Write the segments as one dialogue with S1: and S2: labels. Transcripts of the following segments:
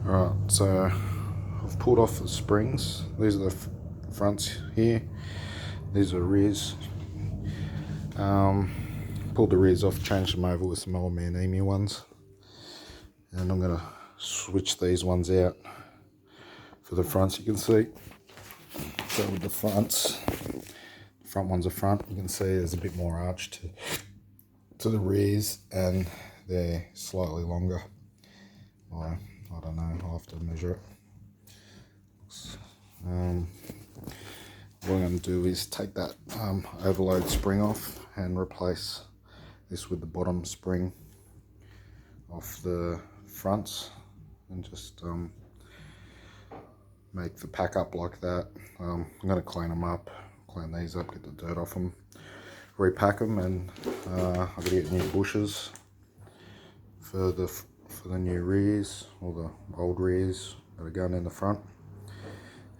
S1: Alright, so I've pulled off the springs. These are the fronts here. These are rears. Pulled the rears off, changed them over with some old man emu ones. And I'm going to switch these ones out for the fronts, you can see. So with the fronts, the front ones are front, you can see there's a bit more arch to the rears, and they're slightly longer. I don't know, I'll have to measure it. What I'm going to do is take that overload spring off and replace this with the bottom spring off the fronts, and just make the pack up like that. I'm going to clean them up, clean these up, get the dirt off them, repack them, and I've got to get new bushes for the new rears, or the old rears that are going in the front.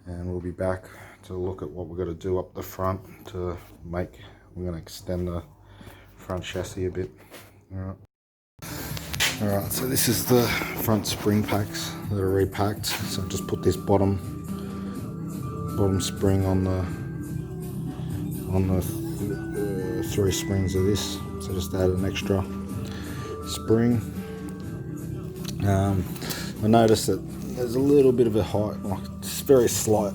S1: And we'll be back to look at what we're going to do up the front to we're going to extend the front chassis a bit. Alright, so this is the front spring packs that are repacked. So I just put this bottom spring on the three springs of this. So just add an extra spring. I noticed that there's a little bit of a height, like it's very slight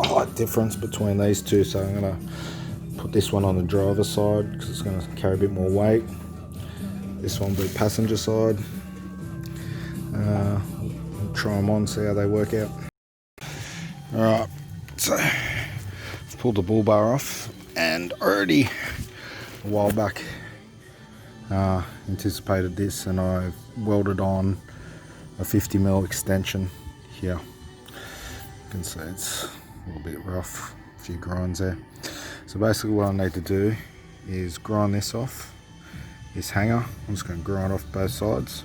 S1: height difference between these two, so I'm going to put this one on the driver's side because it's going to carry a bit more weight. This one will be passenger side. I'll try them on, see how they work out. Alright, so I've pulled the bull bar off, and already a while back anticipated this, and I've welded on a 50mm extension here. You can see it's a little bit rough, a few grinds there. So basically what I need to do is grind this off, this hanger. I'm just going to grind off both sides,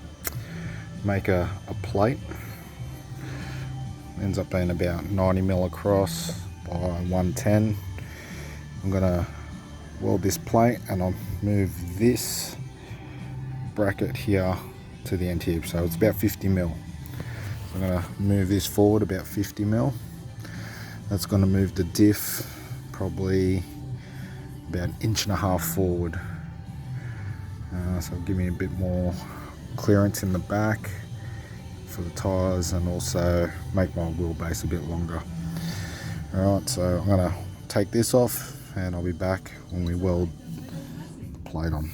S1: make a plate. Ends up being about 90mm across by 110. I'm going to weld this plate, and I'll move this bracket here to the end here, so it's about 50mm. So I'm going to move this forward about 50mm. That's going to move the diff probably about 1.5 inches forward. So give me a bit more clearance in the back for the tyres, and also make my wheelbase a bit longer. Alright, so I'm going to take this off, and I'll be back when we weld the plate on.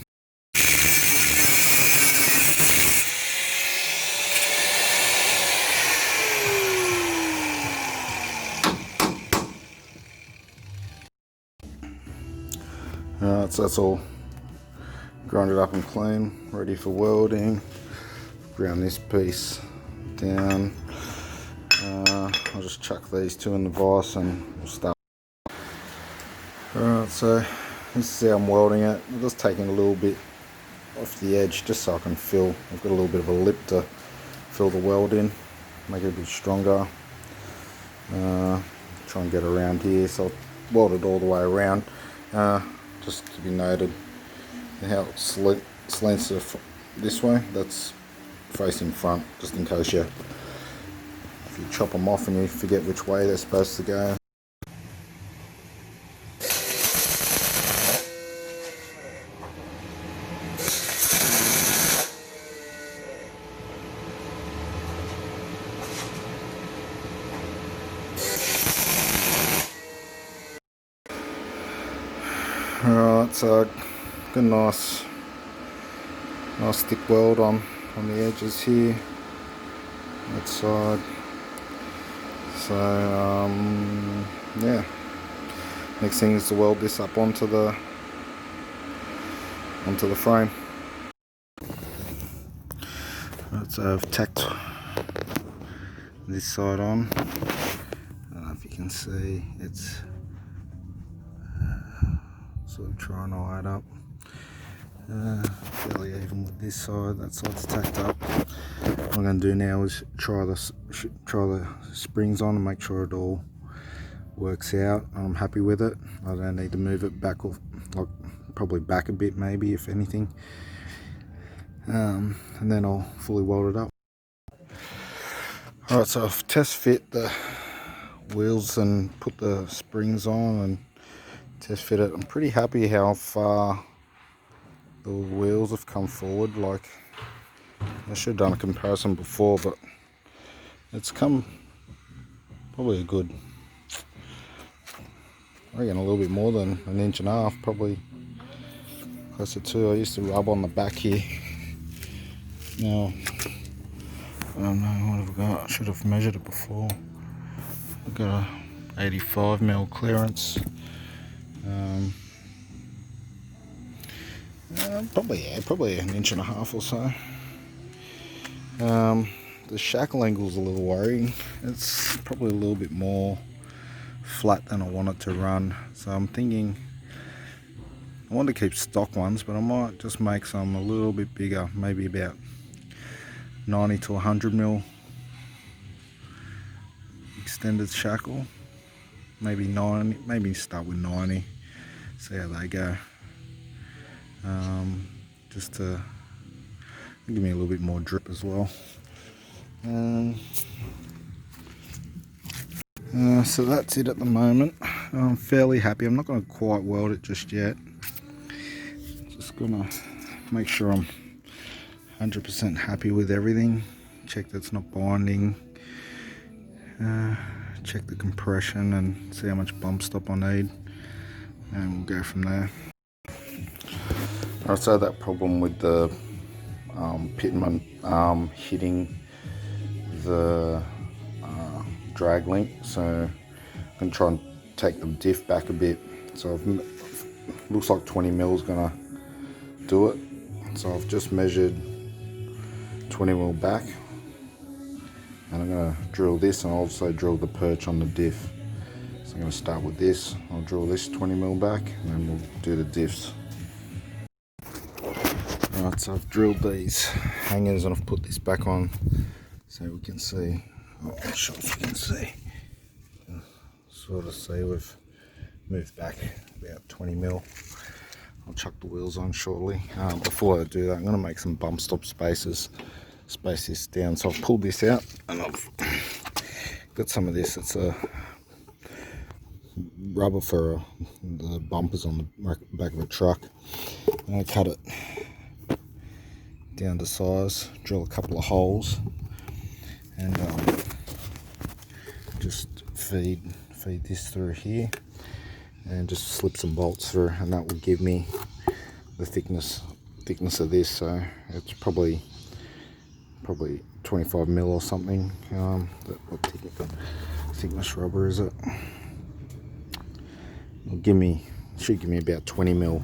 S1: Alright, so that's all grinded up and clean, ready for welding. Ground this piece down. I'll just chuck these two in the vise and we'll start. Alright, so this is how I'm welding it. I'm just taking a little bit off the edge just so I can fill. I've got a little bit of a lip to fill the weld in, make it a bit stronger. Try and get around here, so I'll weld it all the way around. Just to be noted, how it slants this way, that's facing front, just in case if you chop them off and you forget which way they're supposed to go. Alright, so got a nice thick weld on the edges here, that side. So yeah, next thing is to weld this up onto the frame. Right, so I've tacked this side on. I don't know if you can see, it's sort of trying to line up fairly even with this side. That side's tacked up. What I'm going to do now is try the springs on and make sure it all works out. I'm happy with it. I don't need to move it back, like probably back a bit maybe, if anything. And then I'll fully weld it up. Alright, so I've test fit the wheels and put the springs on and test fit it. I'm pretty happy how far the wheels have come forward. Like, I should have done a comparison before, but it's come probably a good, I reckon a little bit more than 1.5 inches, probably closer to. I used to rub on the back here. Now, I don't know, what have I got? I should have measured it before. I've got a 85mm clearance. Probably 1.5 inches or so. The shackle angle is a little worrying. It's probably a little bit more flat than I want it to run. So I'm thinking, I want to keep stock ones, but I might just make some a little bit bigger, maybe about 90 to 100mm extended shackle. Maybe 90, maybe start with 90, see how they go. Just to give me a little bit more drip as well. So that's it at the moment. I'm fairly happy. I'm not going to quite weld it just yet. Just gonna make sure I'm 100% happy with everything. Check that's not binding. Check the compression and see how much bump stop I need, and we'll go from there. Alright, so that problem with the pitment hitting the drag link, so I'm going to try and take the diff back a bit. So looks like 20mm is going to do it. So I've just measured 20mm back, and I'm going to drill this and also drill the perch on the diff. So I'm going to start with this. I'll drill this 20mm back, and then we'll do the diffs. Alright, so I've drilled these hangers and I've put this back on so we can see. I'm not sure if you can see. Sort of see we've moved back about 20mm. I'll chuck the wheels on shortly. Before I do that, I'm going to make some bump stop spaces. Space this down. So I've pulled this out and I've got some of this. It's a rubber for the bumpers on the back of a truck. I'm going to cut it down to size, drill a couple of holes, and just feed this through here, and just slip some bolts through, and that will give me the thickness of this. So it's probably 25mm or something. What thickness rubber is it? Should give me about 20mm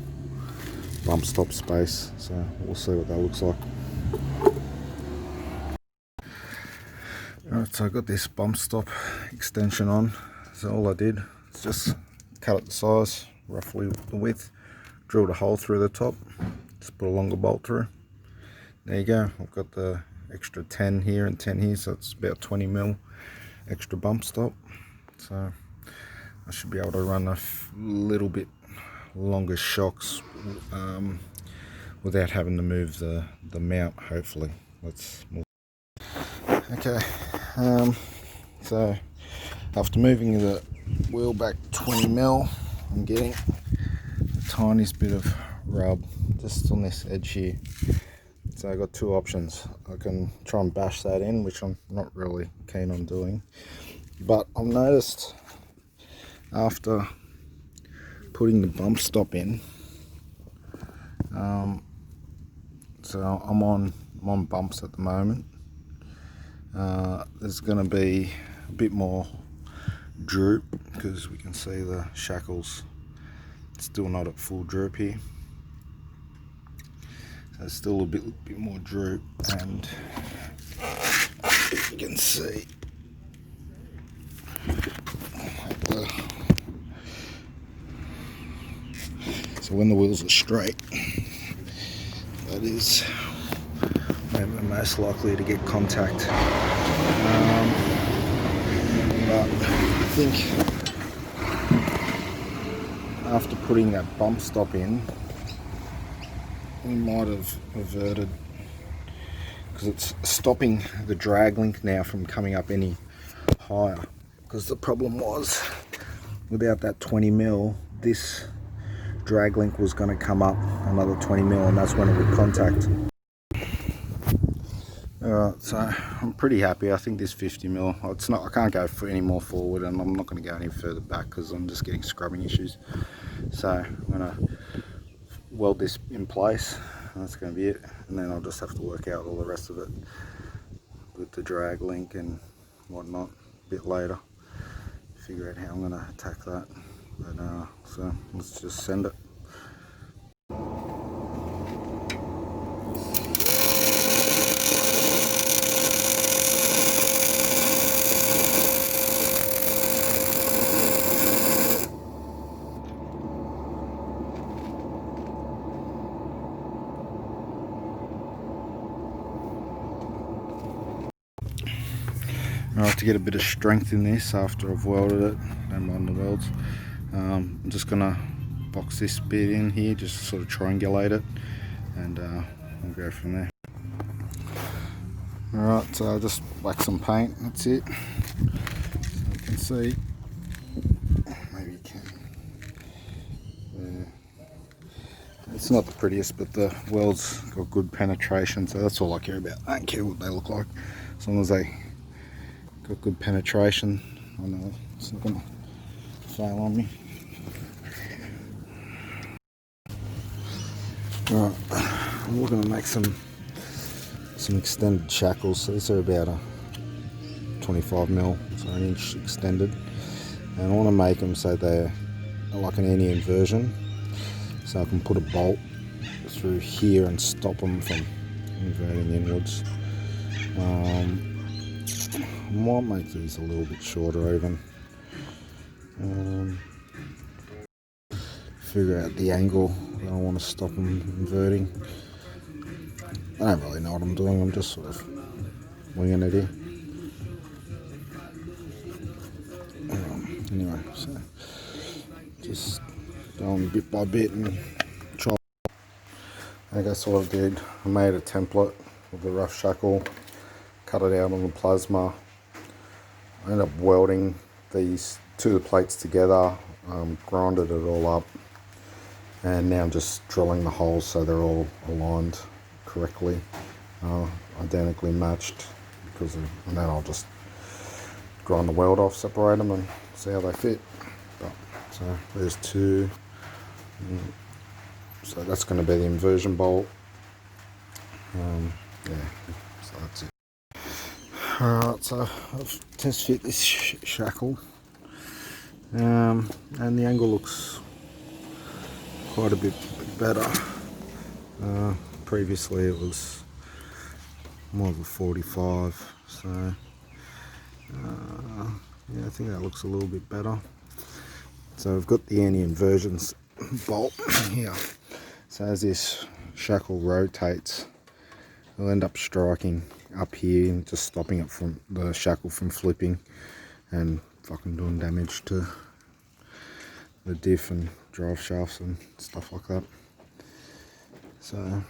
S1: bump stop space, so we'll see what that looks like. Alright, so I got this bump stop extension on. So all I did is just cut it the size, roughly the width, drilled a hole through the top, just put a longer bolt through. There you go. I've got the extra 10 here and 10 here, so it's about 20mm extra bump stop. So I should be able to run a little bit longer shocks without having to move the mount, hopefully. Okay, so after moving the wheel back 20mm, I'm getting the tiniest bit of rub just on this edge here. So I got two options. I can try and bash that in, which I'm not really keen on doing, but I've noticed after putting the bump stop in, so I'm on bumps at the moment. There's going to be a bit more droop because we can see the shackles still not at full droop here. So there's still a bit more droop, and you can see so when the wheels are straight, that is when we're most likely to get contact. But I think after putting that bump stop in, we might have averted because it's stopping the drag link now from coming up any higher, because the problem was without that 20mm this drag link was going to come up another 20mm, and that's when it would contact. Alright, so I'm pretty happy. I think this 50mm, it's not, I can't go for any more forward, and I'm not going to go any further back because I'm just getting scrubbing issues. So I'm going to weld this in place, and that's going to be it, and then I'll just have to work out all the rest of it with the drag link and whatnot a bit later, figure out how I'm going to attack that. But so let's just send it. I have to get a bit of strength in this after I've welded it. Don't mind the welds. I'm just gonna box this bit in here, just to sort of triangulate it, and we'll go from there. Alright, so just whack some paint, that's it. So you can see, maybe you can. It's not the prettiest, but the welds got good penetration, so that's all I care about. I don't care what they look like, as long as they got good penetration. I know it's not gonna fail on me. Right, I'm looking to make some extended shackles. So these are about a 25mm, so an inch extended, and I want to make them so they're like an any inversion, so I can put a bolt through here and stop them from inverting inwards. I might make these a little bit shorter even. Figure out the angle that I want to stop them inverting. I don't really know what I'm doing, I'm just sort of winging it here. Anyway, so just going bit by bit and try. I guess what I did, I made a template with the RUF shackle, cut it out on the plasma. I ended up welding these two plates together, grinded it all up, and now I'm just drilling the holes so they're all aligned correctly, identically matched, and then I'll just grind the weld off, separate them, and see how they fit. So there's two, so that's going to be the inversion bolt. Yeah, so that's it. Alright, so I've test fit this shackle, and the angle looks quite a bit better. Previously it was more of a 45, so yeah, I think that looks a little bit better. So I've got the anti-inversions bolt here, so as this shackle rotates, it'll end up striking up here and just stopping it from the shackle from flipping and fucking doing damage to the diff and drive shafts and stuff like that. So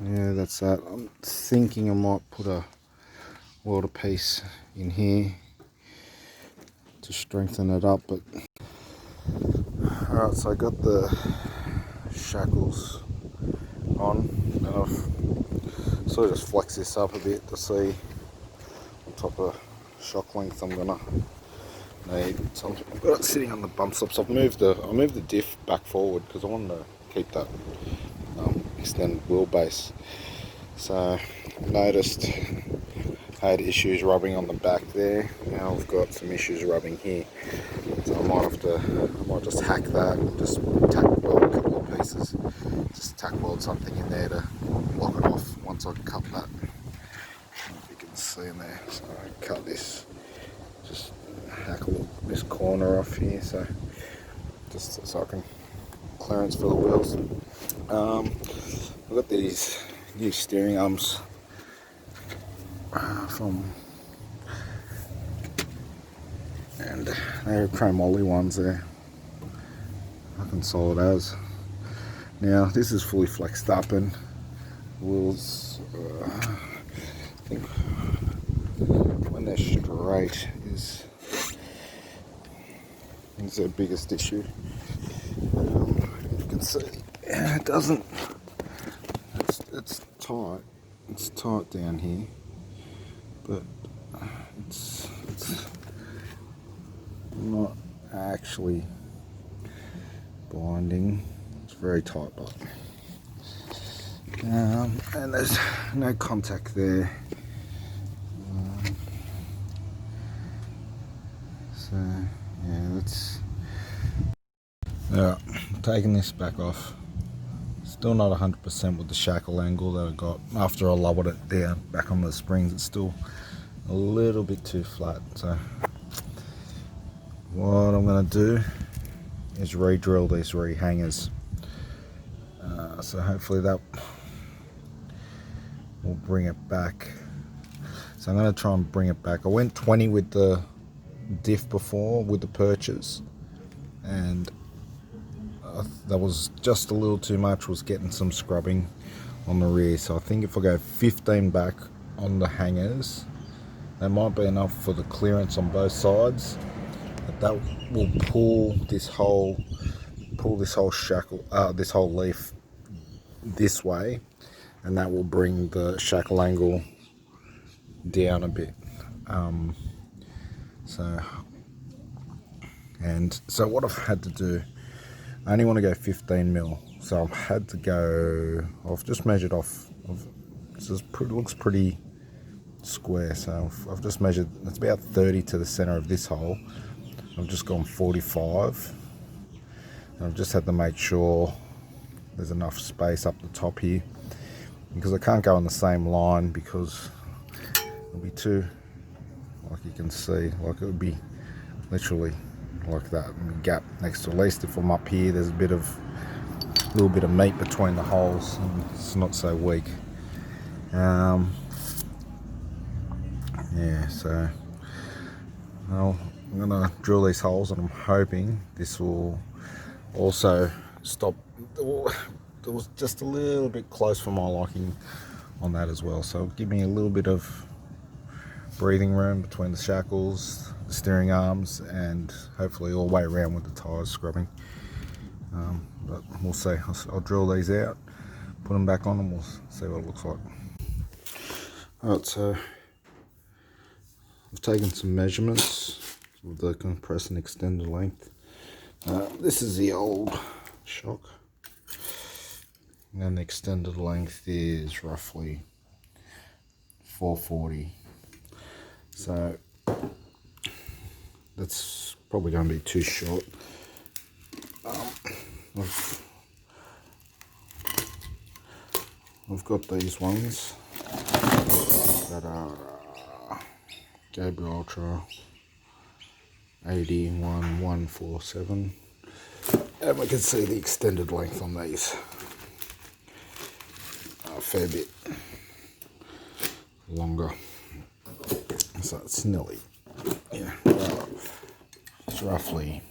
S1: yeah, that's that. I'm thinking I might put a welder piece in here to strengthen it up, but alright, so I got the shackles on, and I've sort of just flexed this up a bit to see what type of shock length I'm gonna need. So I've got it sitting on the bump stops. I moved the diff back forward because I wanted to keep that extended wheelbase. So I noticed I had issues rubbing on the back there. Now I've got some issues rubbing here. So I might just hack that and just tack weld a couple of pieces. Just tack weld something in there to block it off once I cut that. I don't know if you can see in there. So I cut this, just hack this corner off here, so just so I can clearance for the wheels. I've got these new steering arms and they're chromoly ones there, fucking solid as. Now this is fully flexed up, and the wheels think when they're straight is their biggest issue. You can see it doesn't. It's tight. It's tight down here, but it's not actually binding. It's very tight, but and there's no contact there. So yeah, that's taking this back off. Still not 100% with the shackle angle that I got after I lowered it down back on the springs. It's still a little bit too flat. So what I'm going to do is re-drill these re-hangers. So hopefully that will bring it back. So I'm going to try and bring it back. I went 20 with the diff before with the perches, and that was just a little too much. Was getting some scrubbing on the rear, so I think if I go 15 back on the hangers, that might be enough for the clearance on both sides. But that will pull this whole shackle, this whole leaf this way, and that will bring the shackle angle down a bit. So what I've had to do, I only want to go 15 mil, so I've had to go. I've just measured off. Looks pretty square, so I've just measured. It's about 30 to the center of this hole. I've just gone 45, and I've just had to make sure there's enough space up the top here, because I can't go on the same line because it'll be too, like you can see, like it would be literally like that gap next to, at least if I'm up here, there's a little bit of meat between the holes and it's not so weak. Yeah, so I'm gonna drill these holes, and I'm hoping this will also stop. It was just a little bit close for my liking on that as well, so give me a little bit of breathing room between the shackles, the steering arms, and hopefully all the way around with the tyres scrubbing. But we'll see. I'll drill these out, put them back on, and we'll see what it looks like. Alright, so I've taken some measurements of the compressed and extended length. This is the old shock, and the extended length is roughly 440. So that's probably going to be too short. I've got these ones that are Gabriel Ultra 81147, and we can see the extended length on these a fair bit longer. So it's nearly, yeah, it's roughly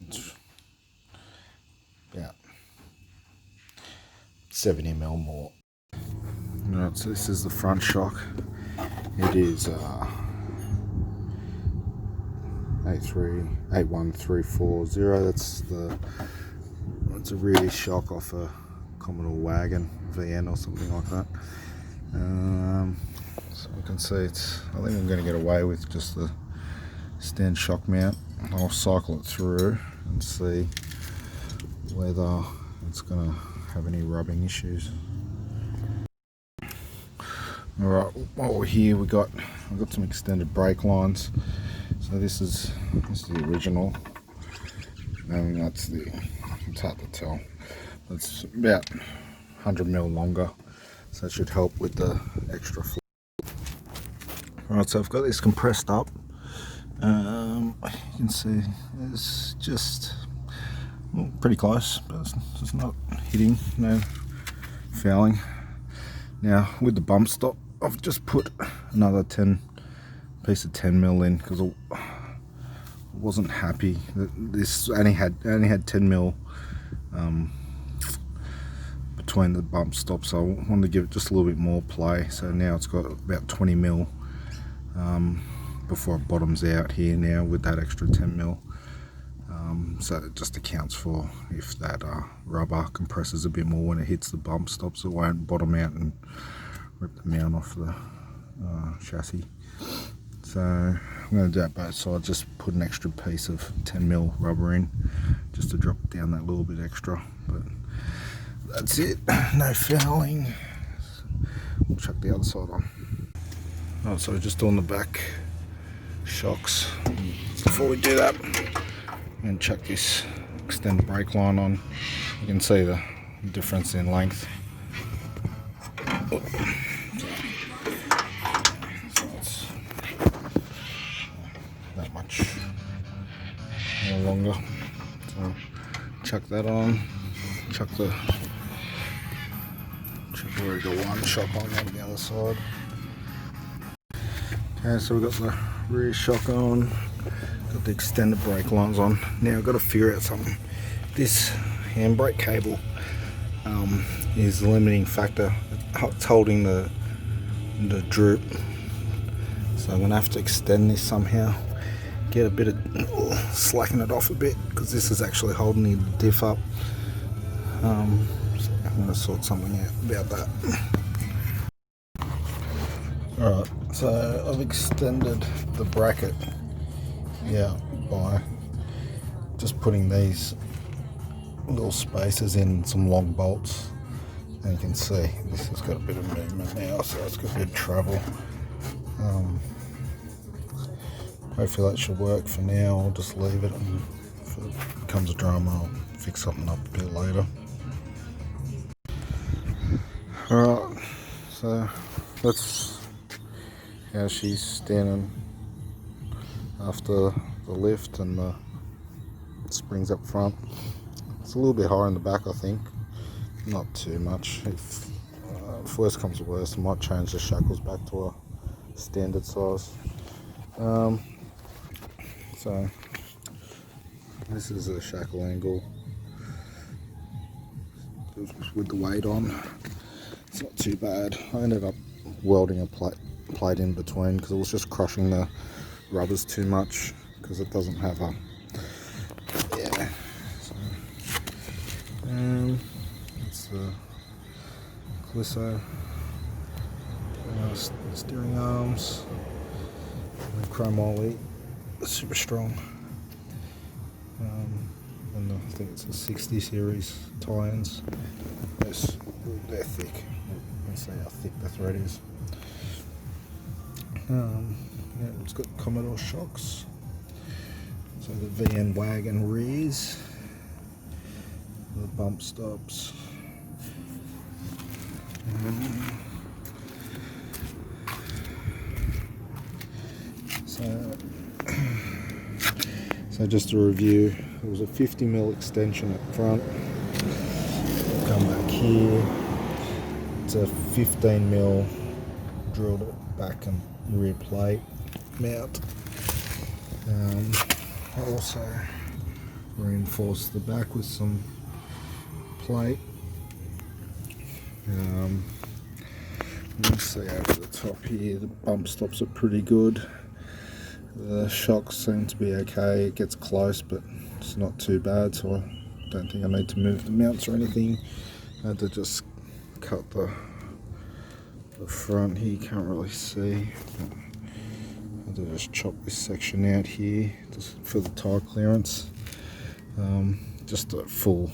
S1: it's about 70 mil more. Right, so this is the front shock. It is 81340. That's a rear shock off a Commodore wagon VN or something like that. So you can see I think I'm going to get away with just the stand shock mount. I'll cycle it through and see whether it's going to have any rubbing issues. Alright, while we're here, I've got some extended brake lines. So this is the original, and it's hard to tell. It's about 100 mil longer, so it should help with the extra flow. Right, so I've got this compressed up. You can see it's just pretty close, but it's not hitting, no fouling. Now with the bump stop, I've just put another piece of 10 mil in because I wasn't happy that this only had 10 mil between the bump stops. I wanted to give it just a little bit more play, so now it's got about 20 mil before it bottoms out here now with that extra 10 mil. So it just accounts for if that rubber compresses a bit more when it hits the bump stops, it won't bottom out and rip the mount off the chassis. So I'm going to do that both sides, just put an extra piece of 10 mil rubber in just to drop it down that little bit extra. But that's it, no fouling. We'll chuck the other side on. Alright, so just doing the back shocks. Before we do that, I'm going to chuck this extended brake line on. You can see the difference in length. So it's that much more longer. So chuck that on. Chuck already got one shock on the other side. Okay, so we've got the rear shock on. Got the extended brake lines on. Now I've got to figure out something. This handbrake cable is the limiting factor. It's holding the droop. So I'm going to have to extend this somehow. Get a bit of, slacken it off a bit, because this is actually holding the diff up. So I'm going to sort something out about that. Alright, so I've extended the bracket by just putting these little spaces in some long bolts, and you can see this has got a bit of movement now, so it's got a bit of travel. Hopefully that should work for now. I'll just leave it, and if it becomes a drama I'll fix something up a bit later. Alright, so that's how she's standing after the lift and the springs up front. It's a little bit higher in the back, I think, not too much. If worst comes to worst, I might change the shackles back to a standard size. So this is a shackle angle with the weight on. It's not too bad. I ended up welding a plate in between because it was just crushing the rubbers too much, because it doesn't have a it's the Clisso steering arms, and chrome ollie, super strong, and I think it's a 60 series tie-ins. They're thick. You can see how thick the thread is. Yeah, it's got Commodore shocks, so the VN wagon rears, the bump stops, so just to review, it was a 50mm extension up front. Come back here, it's a 15mm, drilled it back and rear plate mount. I also reinforced the back with some plate. Let's see over the top here, the bump stops are pretty good. The shocks seem to be okay. It gets close, but it's not too bad, so I don't think I need to move the mounts or anything. I had to just cut the front here, you can't really see. I had to just chop this section out here just for the tire clearance. Just a full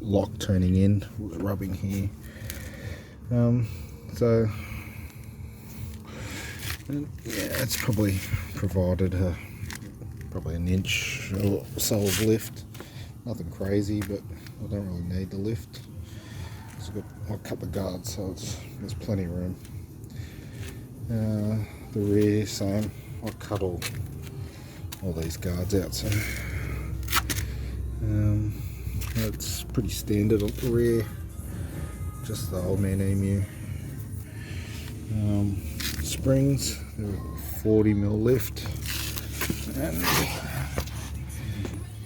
S1: lock turning in, rubbing here. So yeah, it's probably provided probably an inch or so of lift. Nothing crazy, but I don't really need the lift. I'll cut the guards, so there's plenty of room. The rear, same. I'll cut all these guards out, so it's pretty standard on the rear. Just the old man emu. Springs, 40mm lift, and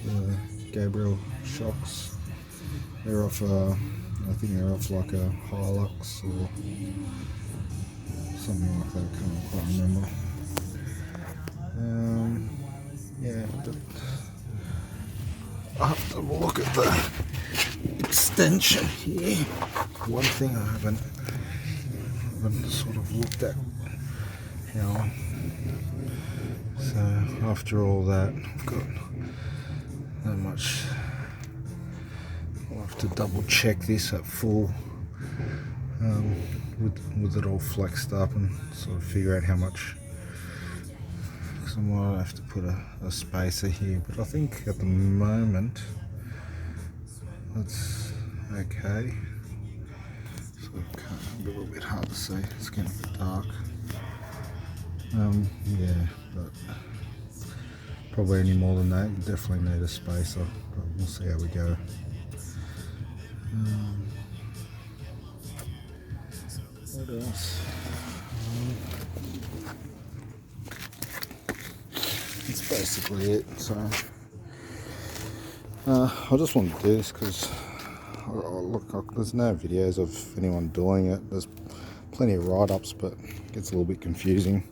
S1: the Gabriel shocks. RUF, I think RUF like a Hilux or something like that, can't quite remember. Yeah, but I have to look at the extension here. One thing I haven't sort of looked at how. So after all that, I've got that much. I'll have to double check this at full, with it all flexed up, and sort of figure out how much. Because I might have to put a spacer here, but I think at the moment that's okay. So a little bit hard to see. It's getting a bit dark. Yeah, but probably any more than that, you definitely need a spacer, but we'll see how we go. What else? That's basically it. So I just wanted to do this because there's no videos of anyone doing it. There's plenty of write-ups, but it gets a little bit confusing.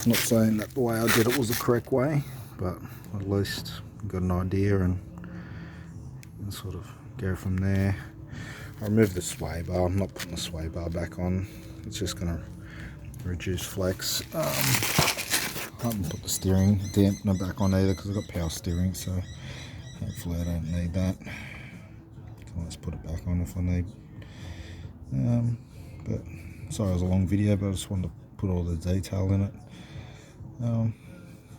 S1: I'm not saying that the way I did it was the correct way, but at least you got an idea and sort of go from there. I removed the sway bar. I'm not putting the sway bar back on. It's just going to reduce flex. I haven't put the steering dampener back on either because I've got power steering, so hopefully I don't need that. Can always put it back on if I need. But sorry, it was a long video, but I just wanted to put all the detail in it.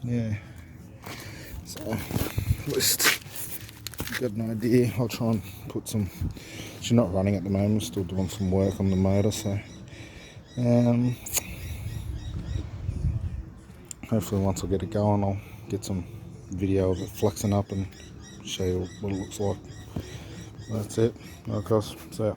S1: Yeah, so at least got an idea. I'll try and put some. She's not running at the moment, still doing some work on the motor, so hopefully once I get it going I'll get some video of it flexing up and show you what it looks like. That's it. Alright guys, see ya.